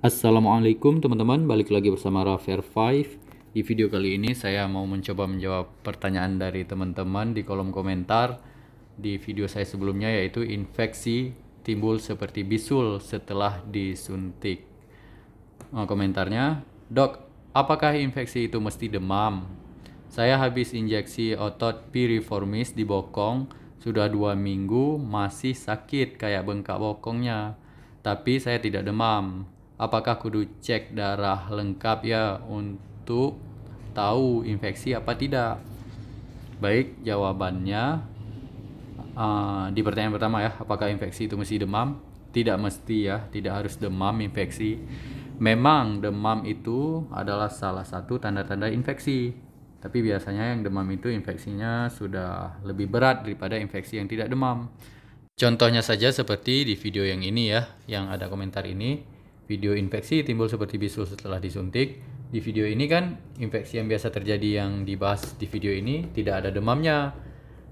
Assalamualaikum teman-teman, balik lagi bersama Rafael 5. Di video kali ini saya mau mencoba menjawab pertanyaan dari teman-teman di kolom komentar di video saya sebelumnya, yaitu infeksi timbul seperti bisul setelah disuntik. Komentarnya, "Dok, apakah infeksi itu mesti demam? Saya habis injeksi otot piriformis di bokong sudah 2 minggu, masih sakit kayak bengkak bokongnya. Tapi saya tidak demam. Apakah kudu cek darah lengkap ya untuk tahu infeksi apa tidak?" Baik, jawabannya di pertanyaan pertama ya, apakah infeksi itu mesti demam? Tidak mesti ya, tidak harus demam infeksi. Memang demam itu adalah salah satu tanda-tanda infeksi. Tapi biasanya yang demam itu infeksinya sudah lebih berat daripada infeksi yang tidak demam. Contohnya saja seperti di video yang ini ya, yang ada komentar ini. Video infeksi timbul seperti bisul setelah disuntik. Di video ini kan infeksi yang biasa terjadi yang dibahas di video ini tidak ada demamnya.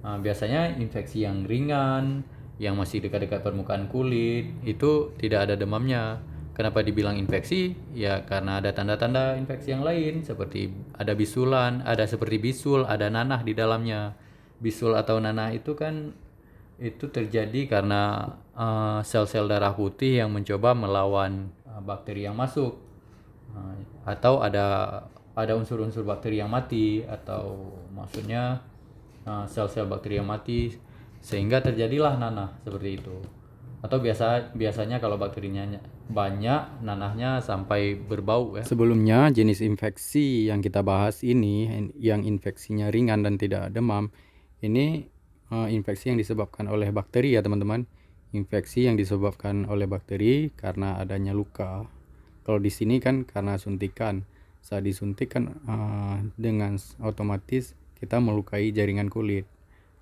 Biasanya infeksi yang ringan, yang masih dekat-dekat permukaan kulit, itu tidak ada demamnya. Kenapa dibilang infeksi? Ya karena ada tanda-tanda infeksi yang lain, seperti ada bisulan, ada seperti bisul, ada nanah di dalamnya. Bisul atau nanah itu kan itu terjadi karena sel-sel darah putih yang mencoba melawan bakteri yang masuk, atau ada unsur-unsur bakteri yang mati, atau maksudnya sel-sel bakteri yang mati, sehingga terjadilah nanah seperti itu. Atau biasanya kalau bakterinya banyak, nanahnya sampai berbau ya. Sebelumnya jenis infeksi yang kita bahas ini, yang infeksinya ringan dan tidak demam, ini infeksi yang disebabkan oleh bakteri ya teman-teman. Infeksi yang disebabkan oleh bakteri karena adanya luka. Kalau di sini kan karena suntikan. Saat disuntik kan dengan otomatis kita melukai jaringan kulit.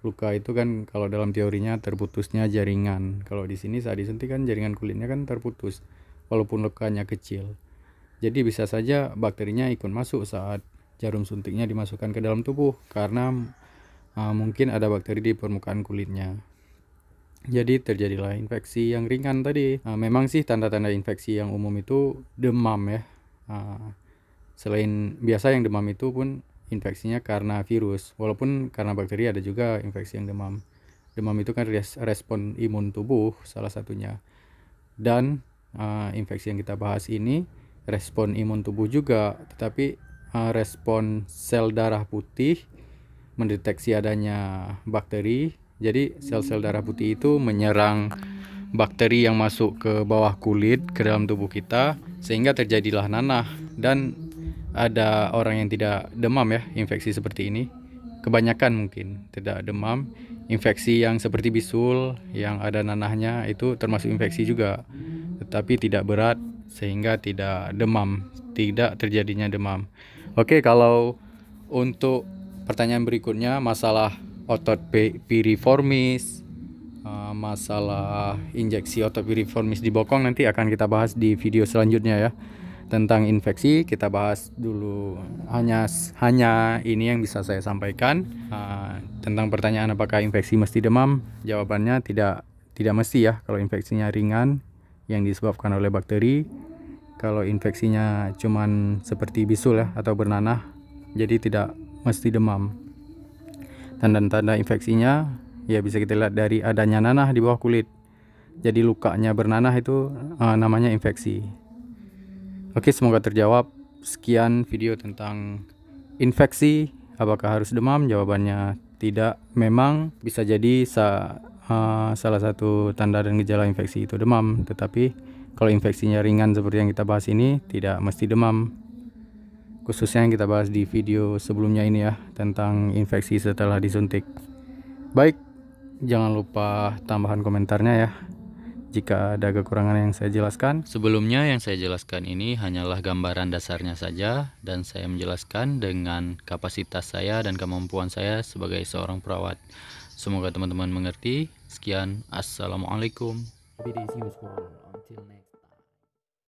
Luka itu kan kalau dalam teorinya terputusnya jaringan. Kalau di sini saat disuntik kan jaringan kulitnya kan terputus, walaupun lukanya kecil. Jadi bisa saja bakterinya ikut masuk saat jarum suntiknya dimasukkan ke dalam tubuh, karena mungkin ada bakteri di permukaan kulitnya. Jadi terjadilah infeksi yang ringan tadi. Memang sih tanda-tanda infeksi yang umum itu demam ya. Selain biasa yang demam itu pun infeksinya karena virus, walaupun karena bakteri ada juga infeksi yang demam. Demam itu kan respon imun tubuh salah satunya. Dan infeksi yang kita bahas ini respon imun tubuh juga, tetapi respon sel darah putih mendeteksi adanya bakteri. Jadi sel-sel darah putih itu menyerang bakteri yang masuk ke bawah kulit, ke dalam tubuh kita, sehingga terjadilah nanah. Dan ada orang yang tidak demam ya infeksi seperti ini, kebanyakan mungkin tidak demam. Infeksi yang seperti bisul yang ada nanahnya itu termasuk infeksi juga, tetapi tidak berat sehingga tidak demam, tidak terjadinya demam. Oke, kalau untuk pertanyaan berikutnya masalah otot piriformis, masalah injeksi otot piriformis di bokong, nanti akan kita bahas di video selanjutnya ya. Tentang infeksi kita bahas dulu, hanya ini yang bisa saya sampaikan. Tentang pertanyaan apakah infeksi mesti demam, jawabannya tidak mesti ya. Kalau infeksinya ringan yang disebabkan oleh bakteri, kalau infeksinya cuman seperti bisul ya atau bernanah, jadi tidak mesti demam. Tanda-tanda infeksinya ya bisa kita lihat dari adanya nanah di bawah kulit. Jadi lukanya bernanah itu namanya infeksi. Oke, semoga terjawab. Sekian video tentang infeksi. Apakah harus demam? Jawabannya tidak. Memang bisa jadi salah satu tanda dan gejala infeksi itu demam, tetapi kalau infeksinya ringan seperti yang kita bahas ini, tidak mesti demam. Khususnya yang kita bahas di video sebelumnya ini ya, tentang infeksi setelah disuntik. Baik, jangan lupa tambahan komentarnya ya jika ada kekurangan yang saya jelaskan. Sebelumnya yang saya jelaskan ini hanyalah gambaran dasarnya saja, dan saya menjelaskan dengan kapasitas saya dan kemampuan saya sebagai seorang perawat. Semoga teman-teman mengerti. Sekian, assalamualaikum.